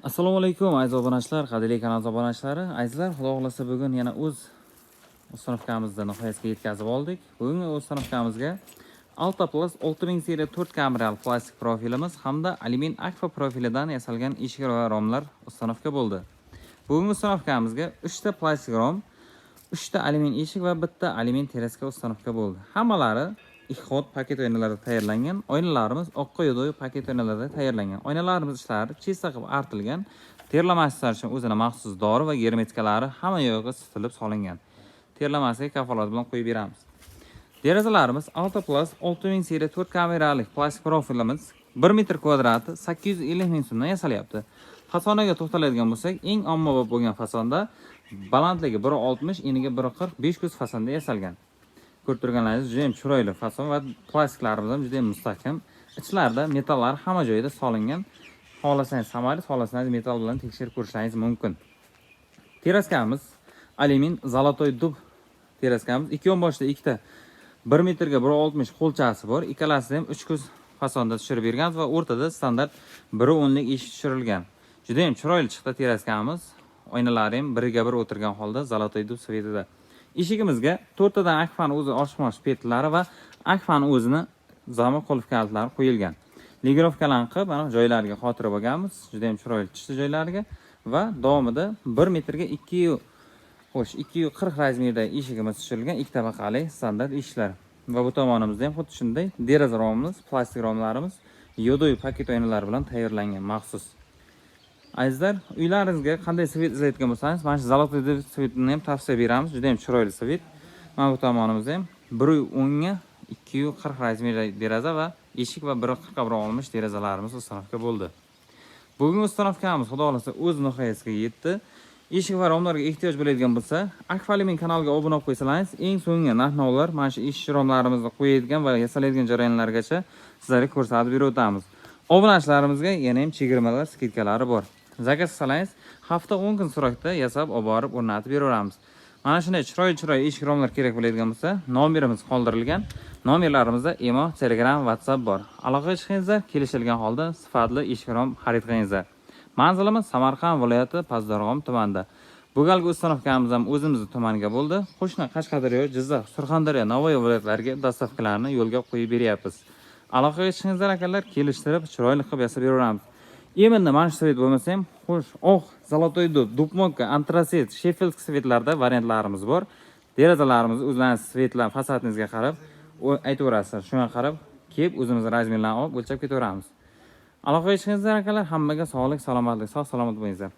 Assalomu alaykum aziz obunachilar, qadrli kanal obunachilari. Azizlar, xudo xolasa bugun yana o'z ustanovkamizda nihoyasiga yetkazib oldik. Bugungi ustanovkamizga Alta Plus 6000 seriya 4 kamerali plastik profilimiz hamda alyumin akfa profilidan yasalgan eshik va romlar ustanovka bo'ldi. Bugungi ustanovkamizga 3 ta plastik rom, 3 ta alyumin eshik va bitta alyumin teraska ustanovka bo'ldi. Hammalari Ixod paket oynalarida tayyorlangan. Oynalarimiz oqqa yo'doy paket oynalarida tayyorlangan. Oynalarimiz ishlari chista qilib artilgan. Terlamaslar uchun o'zina maxsus dori va germetikalari hamma yo'g'i sitilib solingan. Terlamasiga kafolat bilan qo'yib beramiz. Derazalarimiz Alta Plus 6000 seriya 4 kamerali plastik profilimiz 1 metr kvadrati 850 ming so'mdan yasalyapti. Fasonaga to'xtaladigan bo'lsak, eng ommabop bo'lgan fasonda balandligi 1.60, eniga 1.40 500 fasonda yasalgan. Ko'rib turganlaringiz juda ham chiroyli fason va plastiklarimiz ham juda ham mustahkam. Ichlarida metallar hamma joyda solingan. Xohlasangiz samolyot, xohlasangiz metal bilan tekshirib ko'rishingiz mumkin. Teraskamiz alyumin zolotoy dub teraskamiz. Ikki yonboshda ikkita 1 metrga 1.60 qo'lchasi bor. Ikkalasida ham 3 ko'z fasonda tushirib berganmiz va o'rtada standart 1.10 lik eshik tushirilgan. Juda ham chiroyli chiqdi teraskamiz. Oynalari ham biriga bir o'tirgan holda zolotoy dub svetida. Eshigimizga 4 tadan akfani o'zi oshmosh petlari va akfani o'zini zamok qulf kalitlari qo'yilgan. Ligirovkalarni qilib, mana joylariga xotira bo'lganmiz. Juda ham chiroyli tushdi joylariga va davomida 1 metrga 240 razmerda eshigimiz tushirilgan, ikki tabaqali standart eshiklar. Va bu tomonimizda ham xuddi shunday deraza romimiz, plastik romlarimiz yo'doy paket oynalar bilan tayyorlangan maxsus. Azizlar, uylaringizga qanday svet izlayotgan bo'lsangiz, mana shu zolotoy svetini ham tavsiya beramiz. Juda ham chiroyli svet. Mana bu tomonimizda ham 1.10 ga 240 razmerda deraza va eshik va 1.40 ga 1.60 derazalarimiz ustanovka bo'ldi. Bugungi ustanovkamiz xudo xolasa o'z nihoyasiga yetdi. Eshik va romlarga ehtiyoj bo'ladigan bo'lsa, Akfalimin kanaliga obuna bo'lib qo'ysangiz, eng so'nggi narx-navolar mana shu eshik romlarimizni qo'yadigan va yasalaydigan jarayonlargacha sizlarga ko'rsatib berib o'tamiz. Obunachilarimizga yana ham chegirmalar, skidkalari bor. Zakaz qilsangiz, hafta 10 kun sur'atda yasab olib borib o'rnatib beraveramiz. Mana shunday chiroyli eshik romlar kerak bo'ladigan bo'lsa, nomerimiz qoldirilgan. Nomerlarimizda imo, Telegram, WhatsApp bor. Aloqaga chiqingizlar, kelishilgan holda sifatli eshik rom xarid qilingizlar. Manzilimiz Samarqand viloyati Pazdarg'om tumanida. Bu galgi ustanovkamiz ham o'zimizning tumanga bo'ldi. Qo'shni Qashqadaryo, Jizzax, Surxondaryo, Navoiy viloyatlariga dastavkalarni yo'lga qo'yib beryapmiz. Aloqaga chiqingizlar akalar, kelishtirib chiroyli qilib yasab beraveramiz. Endi mana shu svet bo'lmasa ham, xo'sh, zolotoy dub, dubmonka, antrasit, sheffield svetlarda variantlarimiz bor. Derazalarimiz o'zlaringiz svetlar fasadingizga qarab, aytaverasiz. Shunga qarab, kelib o'zimizning razmerlarni olib o'lchab ketaveramiz. Aloqaga chiqingizlar akalar, hammaga sog'lik, salomatlik, sog' salomat bo'lingizlar.